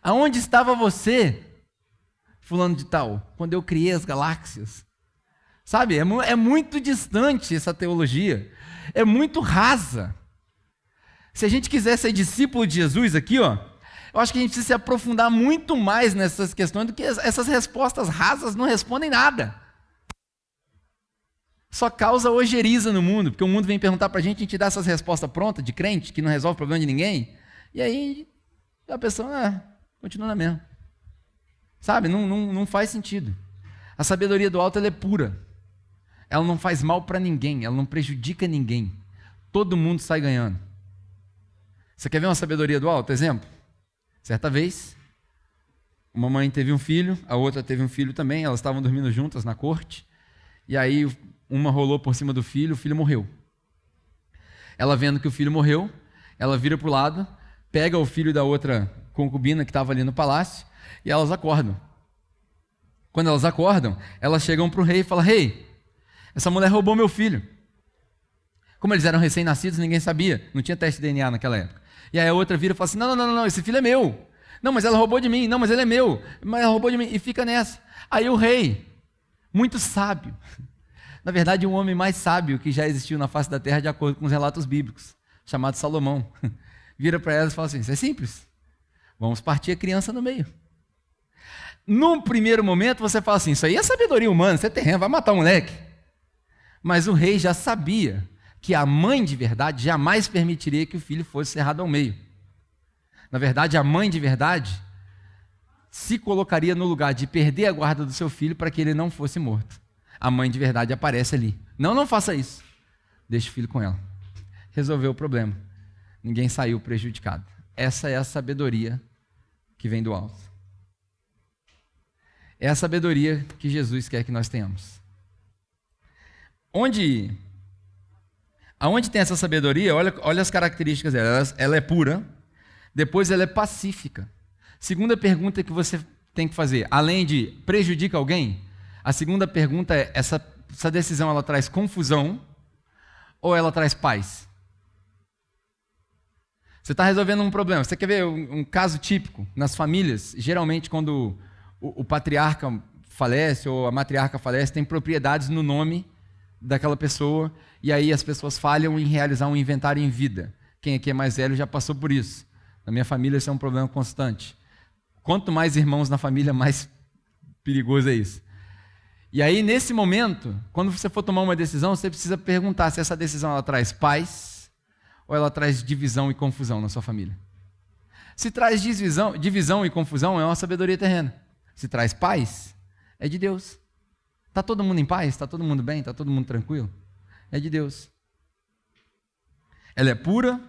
Aonde estava você, fulano de tal, quando eu criei as galáxias? Sabe, é muito distante essa teologia, é muito rasa. Se a gente quiser ser discípulo de Jesus aqui, eu acho que a gente precisa se aprofundar muito mais nessas questões do que essas respostas rasas não respondem nada. Só causa ojeriza no mundo, porque o mundo vem perguntar para a gente dá essas respostas prontas de crente, que não resolve o problema de ninguém, e aí a pessoa continua na mesma. Sabe, não faz sentido. A sabedoria do alto ela é pura. Ela não faz mal para ninguém, ela não prejudica ninguém. Todo mundo sai ganhando. Você quer ver uma sabedoria do alto? Exemplo? Certa vez, uma mãe teve um filho, a outra teve um filho também, elas estavam dormindo juntas na corte, e aí uma rolou por cima do filho, o filho morreu. Ela vendo que o filho morreu, ela vira para o lado, pega o filho da outra concubina que estava ali no palácio, e elas acordam. Quando elas acordam, elas chegam para o rei e falam, rei, essa mulher roubou meu filho. Como eles eram recém-nascidos, ninguém sabia, não tinha teste de DNA naquela época. E aí a outra vira e fala assim, não, esse filho é meu. Não, mas ela roubou de mim. Não, mas ele é meu. Mas ela roubou de mim. E fica nessa. Aí o rei, muito sábio, na verdade o homem mais sábio que já existiu na face da terra, de acordo com os relatos bíblicos, chamado Salomão, vira para elas e fala assim, isso é simples, vamos partir a criança no meio. Num primeiro momento você fala assim, isso aí é sabedoria humana, você é terreno, vai matar o moleque. Mas o rei já sabia que a mãe de verdade jamais permitiria que o filho fosse cerrado ao meio. Na verdade, a mãe de verdade se colocaria no lugar de perder a guarda do seu filho para que ele não fosse morto. A mãe de verdade aparece ali. Não faça isso. Deixa o filho com ela. Resolveu o problema. Ninguém saiu prejudicado. Essa é a sabedoria que vem do alto. É a sabedoria que Jesus quer que nós tenhamos. Aonde tem essa sabedoria, olha as características dela. Ela é pura, depois ela é pacífica. Segunda pergunta que você tem que fazer, além de prejudica alguém, a segunda pergunta é, essa decisão ela traz confusão ou ela traz paz? Você está resolvendo um problema. Você quer ver um caso típico nas famílias? Geralmente, quando o patriarca falece ou a matriarca falece, tem propriedades no nome daquela pessoa, e aí as pessoas falham em realizar um inventário em vida. Quem aqui é mais velho já passou por isso. Na minha família isso é um problema constante. Quanto mais irmãos na família, mais perigoso é isso. E aí, nesse momento, quando você for tomar uma decisão, você precisa perguntar se essa decisão ela traz paz ou ela traz divisão e confusão na sua família. Se traz divisão e confusão, é uma sabedoria terrena. Se traz paz, é de Deus. Está todo mundo em paz? Está todo mundo bem? Está todo mundo tranquilo? É de Deus. Ela é pura,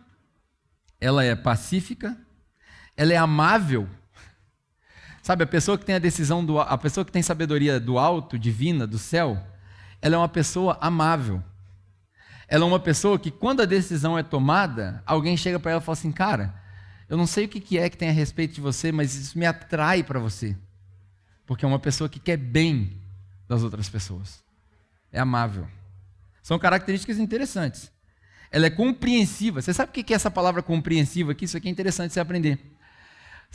ela é pacífica, ela é amável. Sabe, a pessoa que tem a pessoa que tem sabedoria do alto, divina, do céu, ela é uma pessoa amável. Ela é uma pessoa que, quando a decisão é tomada, alguém chega para ela e fala assim, cara, eu não sei o que é que tem a respeito de você, mas isso me atrai para você. Porque é uma pessoa que quer bem das outras pessoas. É amável. São características interessantes. Ela é compreensiva. Você sabe o que é essa palavra compreensiva aqui? Isso aqui é interessante você aprender.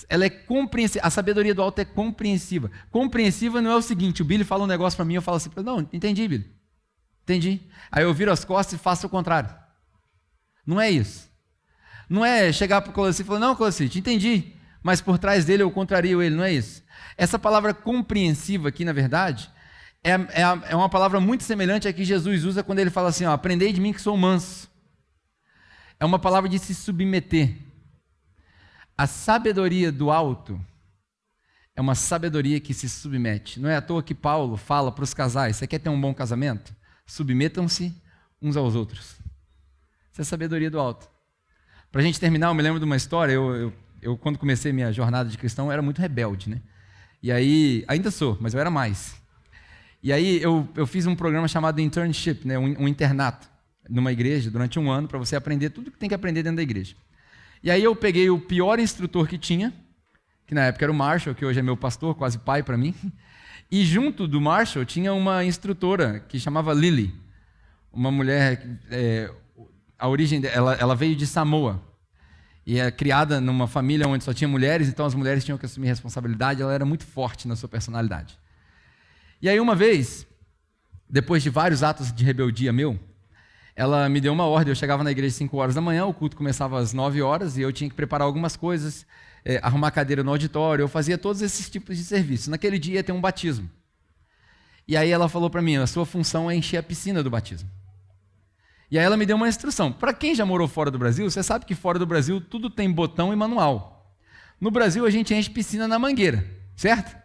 Ela é compreensiva. A sabedoria do alto é compreensiva. Compreensiva não é o seguinte, o Billy fala um negócio para mim, eu falo assim, não, entendi, Billy. Entendi. Aí eu viro as costas e faço o contrário. Não é isso. Não é chegar para o Colossi e falar, não, Colossi, entendi, mas por trás dele eu contrario ele, não é isso. Essa palavra compreensiva aqui, na verdade, é uma palavra muito semelhante à que Jesus usa quando ele fala assim, ó, aprendei de mim que sou manso. É uma palavra de se submeter. A sabedoria do alto é uma sabedoria que se submete. Não é à toa que Paulo fala para os casais, você quer ter um bom casamento? Submetam-se uns aos outros. Isso é sabedoria do alto. Para a gente terminar, eu me lembro de uma história, eu quando comecei minha jornada de cristão, eu era muito rebelde, né? E aí, ainda sou, mas eu era mais. E aí eu fiz um programa chamado Internship, né? um internato, numa igreja, durante 1 ano, para você aprender tudo que tem que aprender dentro da igreja. E aí eu peguei o pior instrutor que tinha, que na época era o Marshall, que hoje é meu pastor, quase pai para mim, e junto do Marshall tinha uma instrutora que chamava Lily, uma mulher, a origem dela, ela veio de Samoa, e é criada numa família onde só tinha mulheres, então as mulheres tinham que assumir responsabilidade, ela era muito forte na sua personalidade. E aí uma vez, depois de vários atos de rebeldia meu, ela me deu uma ordem, eu chegava na igreja às 5 horas da manhã, o culto começava às 9 horas, e eu tinha que preparar algumas coisas, arrumar cadeira no auditório, eu fazia todos esses tipos de serviços. Naquele dia ia ter um batismo. E aí ela falou para mim, a sua função é encher a piscina do batismo. E aí ela me deu uma instrução. Para quem já morou fora do Brasil, você sabe que fora do Brasil tudo tem botão e manual. No Brasil a gente enche piscina na mangueira, certo?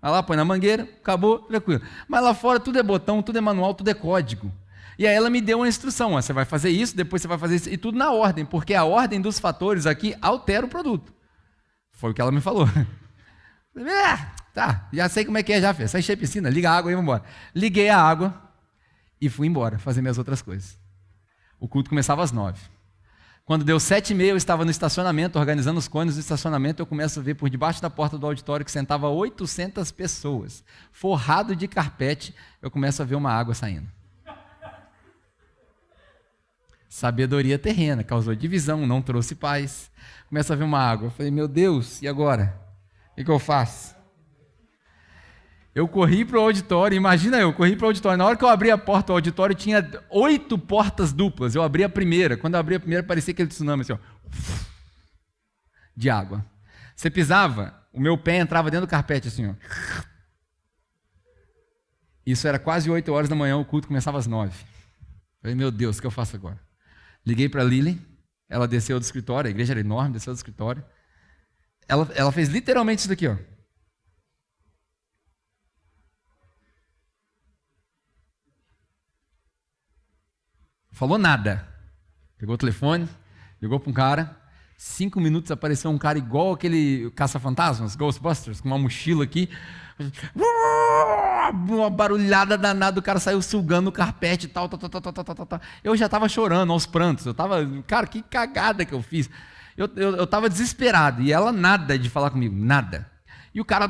Vai lá, põe na mangueira, acabou, tranquilo. Mas lá fora tudo é botão, tudo é manual, tudo é código. E aí ela me deu uma instrução, ó, você vai fazer isso, depois você vai fazer isso, e tudo na ordem, porque a ordem dos fatores aqui altera o produto. Foi o que ela me falou. Tá, já sei como é que é, já fez. Só encher a piscina, liga a água e vamos embora. Liguei a água e fui embora fazer minhas outras coisas. O culto começava às 9. Quando deu 7h30, eu estava no estacionamento, organizando os cones do estacionamento, eu começo a ver por debaixo da porta do auditório que sentava 800 pessoas, forrado de carpete, eu começo a ver uma água saindo. Sabedoria terrena, causou divisão, não trouxe paz. Começo a ver uma água, eu falei, meu Deus, e agora? O que eu faço? Eu corri para o auditório, imagina corri para o auditório. Na hora que eu abri a porta do auditório, tinha 8 portas duplas. Eu abri a primeira. Quando eu abri a primeira, parecia aquele tsunami assim, ó, de água. Você pisava, o meu pé entrava dentro do carpete assim, ó. Isso era quase 8 horas da manhã, o culto começava às 9. Falei, meu Deus, o que eu faço agora? Liguei para a Lili, ela desceu do escritório, a igreja era enorme, desceu do escritório. Ela fez literalmente isso daqui, ó. Falou nada. Pegou o telefone, ligou para um cara. 5 minutos apareceu um cara igual aquele caça-fantasmas, Ghostbusters, com uma mochila aqui. Uma barulhada danada, o cara saiu sugando o carpete e tal. Eu já estava chorando aos prantos. Cara, que cagada que eu fiz. Eu estava desesperado. E ela nada de falar comigo, nada. E o cara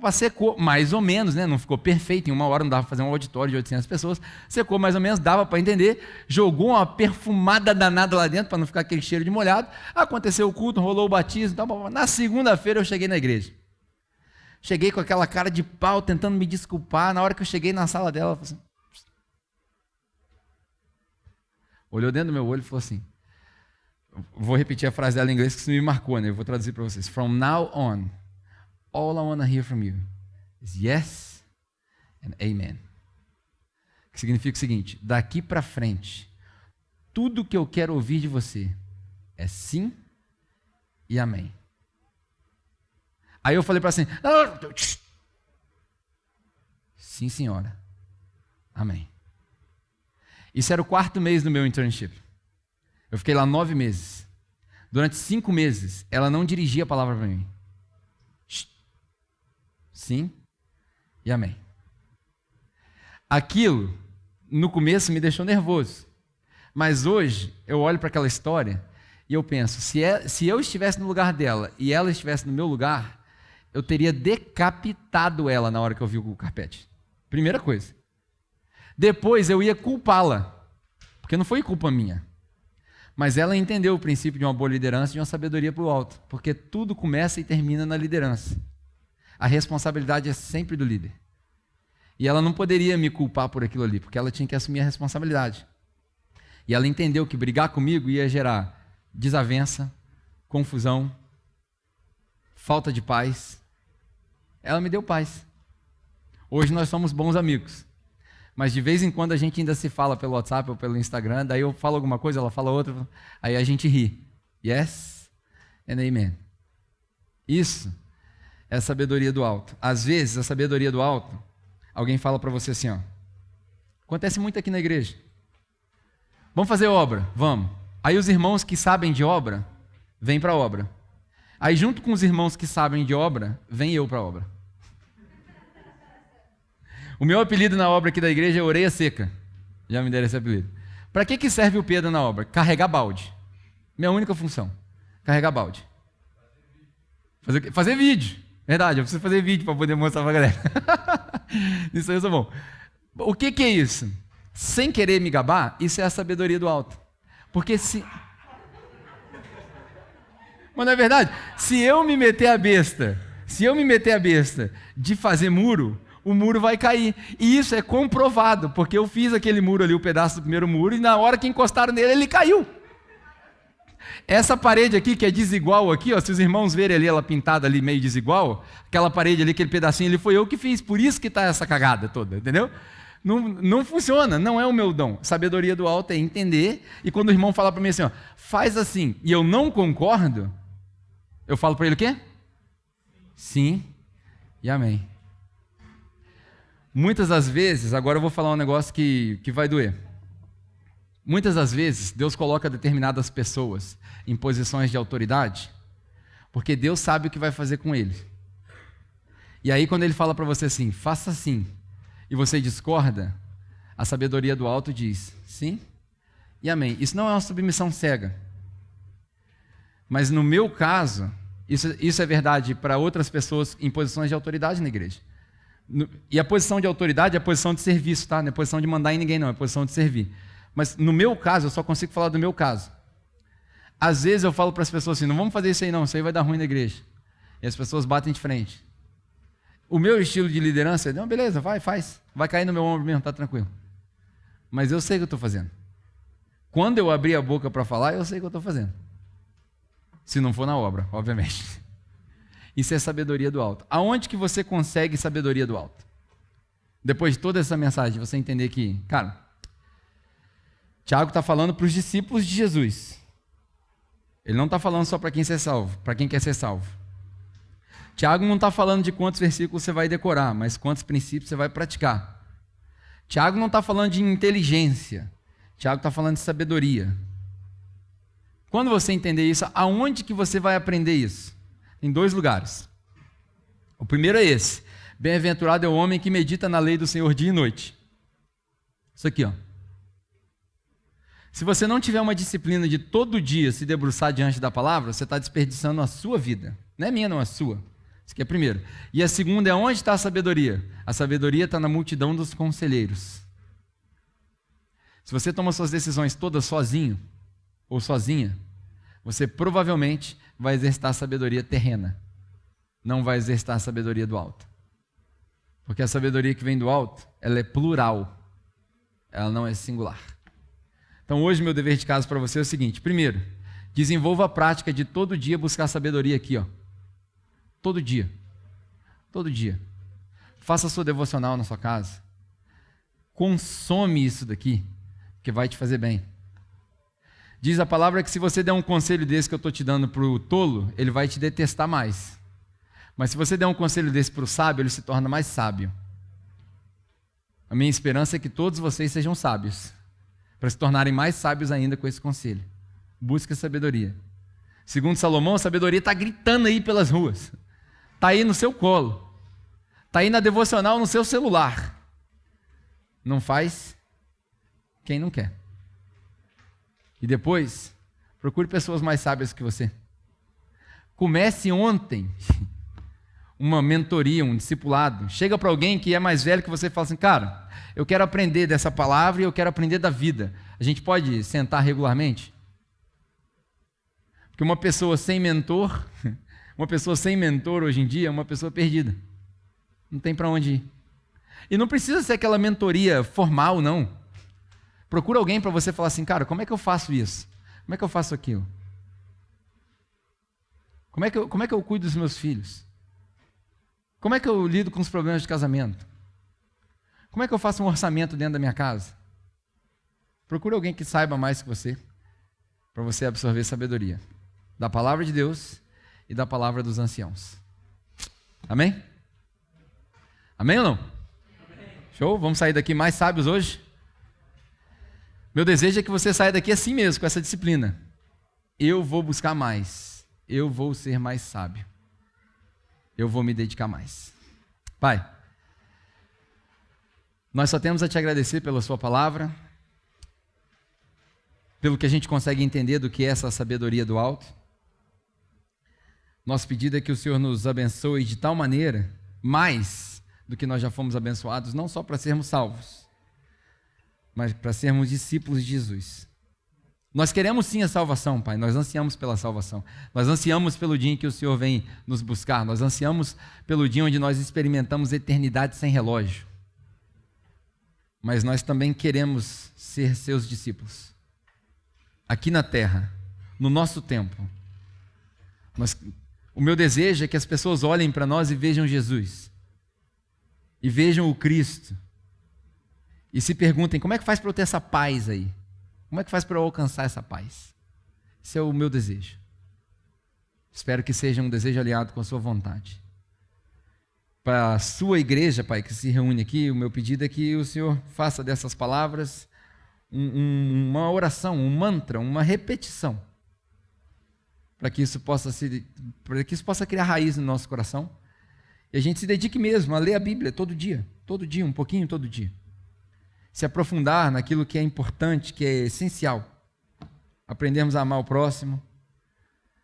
secou, mais ou menos, né? Não ficou perfeito, em 1 hora não dava para fazer um auditório de 800 pessoas, secou mais ou menos, dava para entender, jogou uma perfumada danada lá dentro, para não ficar aquele cheiro de molhado, aconteceu o culto, rolou o batismo, na segunda-feira eu cheguei na igreja. Cheguei com aquela cara de pau, tentando me desculpar, na hora que eu cheguei na sala dela, ela falou assim, olhou dentro do meu olho e falou assim, vou repetir a frase dela em inglês, que isso me marcou, né? Eu vou traduzir para vocês, from now on, all I want to hear from you is yes and amen. Que significa o seguinte, daqui para frente, tudo que eu quero ouvir de você é sim e amém. Aí eu falei para assim, sim senhora, amém. Isso era o 4º mês do meu internship. Eu fiquei lá 9 meses. Durante 5 meses, ela não dirigia a palavra para mim. Sim e amém. Aquilo, no começo, me deixou nervoso. Mas hoje, eu olho para aquela história e eu penso, se eu estivesse no lugar dela e ela estivesse no meu lugar, eu teria decapitado ela na hora que eu vi o carpete. Primeira coisa. Depois eu ia culpá-la, porque não foi culpa minha. Mas ela entendeu o princípio de uma boa liderança e de uma sabedoria para o alto, porque tudo começa e termina na liderança. A responsabilidade é sempre do líder. E ela não poderia me culpar por aquilo ali, porque ela tinha que assumir a responsabilidade. E ela entendeu que brigar comigo ia gerar desavença, confusão, falta de paz. Ela me deu paz. Hoje nós somos bons amigos. Mas de vez em quando a gente ainda se fala pelo WhatsApp ou pelo Instagram, daí eu falo alguma coisa, ela fala outra, aí a gente ri. Yes and amen. Isso é a sabedoria do alto. Às vezes, a sabedoria do alto, alguém fala para você assim, ó. Acontece muito aqui na igreja. Vamos fazer obra? Vamos. Aí os irmãos que sabem de obra, vêm para a obra. Aí junto com os irmãos que sabem de obra, vem eu para a obra. O meu apelido na obra aqui da igreja é Orelha Seca. Já me deram esse apelido. Para que serve o Pedro na obra? Carregar balde. Minha única função. Carregar balde. Fazer vídeo. Verdade, eu preciso fazer vídeo para poder mostrar para a galera. Isso aí eu sou bom. O que é isso? Sem querer me gabar, isso é a sabedoria do alto. Porque se... Mas não é verdade? Se eu me meter a besta de fazer muro, o muro vai cair. E isso é comprovado, porque eu fiz aquele muro ali, o pedaço do primeiro muro, e na hora que encostaram nele, ele caiu. Essa parede aqui, que é desigual aqui, ó, se os irmãos verem ali ela pintada ali meio desigual, aquela parede ali, aquele pedacinho ali, foi eu que fiz, por isso que está essa cagada toda, entendeu? Não funciona, não é o meu dom. Sabedoria do alto é entender, e quando o irmão fala para mim assim, ó, faz assim, e eu não concordo, eu falo para ele o quê? Sim e amém. Muitas das vezes, agora eu vou falar um negócio que vai doer. Muitas das vezes, Deus coloca determinadas pessoas em posições de autoridade, porque Deus sabe o que vai fazer com ele. E aí, quando ele fala para você assim, faça assim, e você discorda, a sabedoria do alto diz, sim e amém. Isso não é uma submissão cega. Mas no meu caso, isso é verdade para outras pessoas em posições de autoridade na igreja. E a posição de autoridade é a posição de serviço, tá? Não é posição de mandar em ninguém, não, é a posição de servir. Mas no meu caso, eu só consigo falar do meu caso. Às vezes eu falo para as pessoas assim, não vamos fazer isso aí não, isso aí vai dar ruim na igreja. E as pessoas batem de frente. O meu estilo de liderança é, não, beleza, vai, faz. Vai cair no meu ombro mesmo, tá tranquilo. Mas eu sei o que eu estou fazendo. Quando eu abrir a boca para falar, eu sei o que eu estou fazendo. Se não for na obra, obviamente. Isso é sabedoria do alto. Aonde que você consegue sabedoria do alto? Depois de toda essa mensagem, você entender que, cara, Tiago está falando para os discípulos de Jesus. Ele não está falando só para quem quer ser salvo. Tiago não está falando de quantos versículos você vai decorar, mas quantos princípios você vai praticar. Tiago não está falando de inteligência. Tiago está falando de sabedoria. Quando você entender isso, aonde que você vai aprender isso? Em 2 lugares. O primeiro é esse. Bem-aventurado é o homem que medita na lei do Senhor dia e noite. Isso aqui, ó. Se você não tiver uma disciplina de todo dia se debruçar diante da palavra, você está desperdiçando a sua vida. Não é minha, não, é sua. Isso aqui é a primeira. E a segunda é onde está a sabedoria? A sabedoria está na multidão dos conselheiros. Se você toma suas decisões todas sozinho ou sozinha, você provavelmente vai exercitar a sabedoria terrena. Não vai exercitar a sabedoria do alto. Porque a sabedoria que vem do alto, ela é plural. Ela não é singular. Então hoje meu dever de casa para você é o seguinte. Primeiro, desenvolva a prática de todo dia buscar sabedoria aqui, ó. Todo dia. Todo dia. Faça a sua devocional na sua casa. Consome isso daqui, que vai te fazer bem. Diz a palavra que se você der um conselho desse que eu estou te dando para o tolo, ele vai te detestar mais. Mas se você der um conselho desse para o sábio, ele se torna mais sábio. A minha esperança é que todos vocês sejam sábios, para se tornarem mais sábios ainda com esse conselho. Busque a sabedoria. Segundo Salomão, a sabedoria está gritando aí pelas ruas. Está aí no seu colo. Está aí na devocional no seu celular. Não faz quem não quer. E depois, procure pessoas mais sábias que você. Comece ontem uma mentoria, um discipulado. Chega para alguém que é mais velho que você e fala assim, cara, eu quero aprender dessa palavra e eu quero aprender da vida. A gente pode sentar regularmente? Porque uma pessoa sem mentor hoje em dia é uma pessoa perdida. Não tem para onde ir. E não precisa ser aquela mentoria formal, não. Procura alguém para você falar assim, cara, como é que eu faço isso? Como é que eu faço aquilo? Como é que eu cuido dos meus filhos? Como é que eu lido com os problemas de casamento? Como é que eu faço um orçamento dentro da minha casa? Procure alguém que saiba mais que você, para você absorver sabedoria da palavra de Deus e da palavra dos anciãos. Amém? Amém ou não? Amém. Show? Vamos sair daqui mais sábios hoje? Meu desejo é que você saia daqui assim mesmo, com essa disciplina. Eu vou buscar mais. Eu vou ser mais sábio. Eu vou me dedicar mais. Pai, nós só temos a te agradecer pela sua palavra, pelo que a gente consegue entender do que é essa sabedoria do alto. Nosso pedido é que o Senhor nos abençoe de tal maneira, mais do que nós já fomos abençoados, não só para sermos salvos, mas para sermos discípulos de Jesus. Nós queremos sim a salvação, Pai, nós ansiamos pela salvação, nós ansiamos pelo dia em que o Senhor vem nos buscar, nós ansiamos pelo dia onde nós experimentamos eternidade sem relógio, mas nós também queremos ser seus discípulos, aqui na terra, no nosso tempo. O meu desejo é que as pessoas olhem para nós e vejam Jesus, e vejam o Cristo, e se perguntem, como é que faz para eu ter essa paz aí? Como é que faz para eu alcançar essa paz? Esse é o meu desejo. Espero que seja um desejo alinhado com a sua vontade. Para a sua igreja, Pai, que se reúne aqui, o meu pedido é que o Senhor faça dessas palavras uma oração, um mantra, uma repetição, para que isso possa criar raiz no nosso coração, e a gente se dedique mesmo a ler a Bíblia todo dia, um pouquinho todo dia. Se aprofundar naquilo que é importante, que é essencial. Aprendermos a amar o próximo,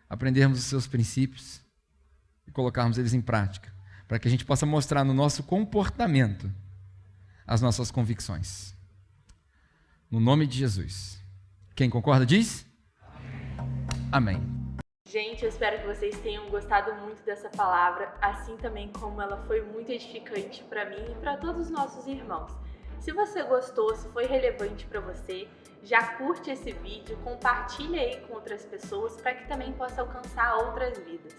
aprendermos os seus princípios e colocarmos eles em prática, para que a gente possa mostrar no nosso comportamento as nossas convicções. No nome de Jesus. Quem concorda diz? Amém. Gente, eu espero que vocês tenham gostado muito dessa palavra, assim também como ela foi muito edificante para mim e para todos os nossos irmãos. Se você gostou, se foi relevante para você, já curte esse vídeo, compartilha aí com outras pessoas para que também possa alcançar outras vidas.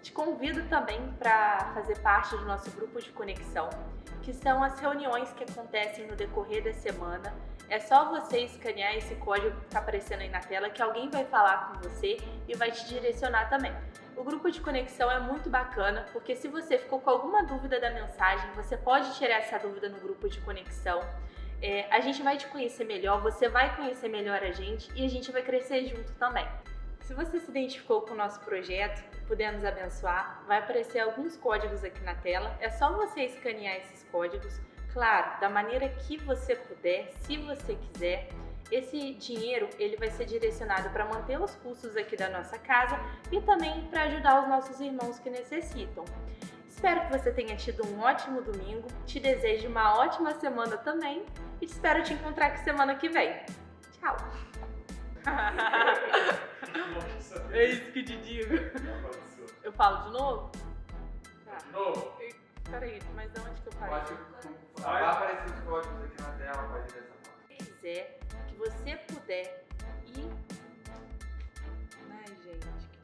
Te convido também para fazer parte do nosso grupo de conexão, que são as reuniões que acontecem no decorrer da semana. É só você escanear esse código que está aparecendo aí na tela que alguém vai falar com você e vai te direcionar também. O grupo de conexão é muito bacana, porque se você ficou com alguma dúvida da mensagem, você pode tirar essa dúvida no grupo de conexão. A gente vai te conhecer melhor, você vai conhecer melhor a gente e a gente vai crescer junto também. Se você se identificou com o nosso projeto, puder nos abençoar, vai aparecer alguns códigos aqui na tela. É só você escanear esses códigos, claro, da maneira que você puder, se você quiser. Esse dinheiro ele vai ser direcionado para manter os custos aqui da nossa casa e também para ajudar os nossos irmãos que necessitam. Espero que você tenha tido um ótimo domingo, te desejo uma ótima semana também e espero te encontrar aqui semana que vem. Tchau! É isso que eu te digo. Eu falo de novo? Tá. De novo? Peraí, mas onde que eu parei? Vai aparecer os códigos aqui na tela, pode ver essa parte. Se quiser, que você puder ir... Ai, gente...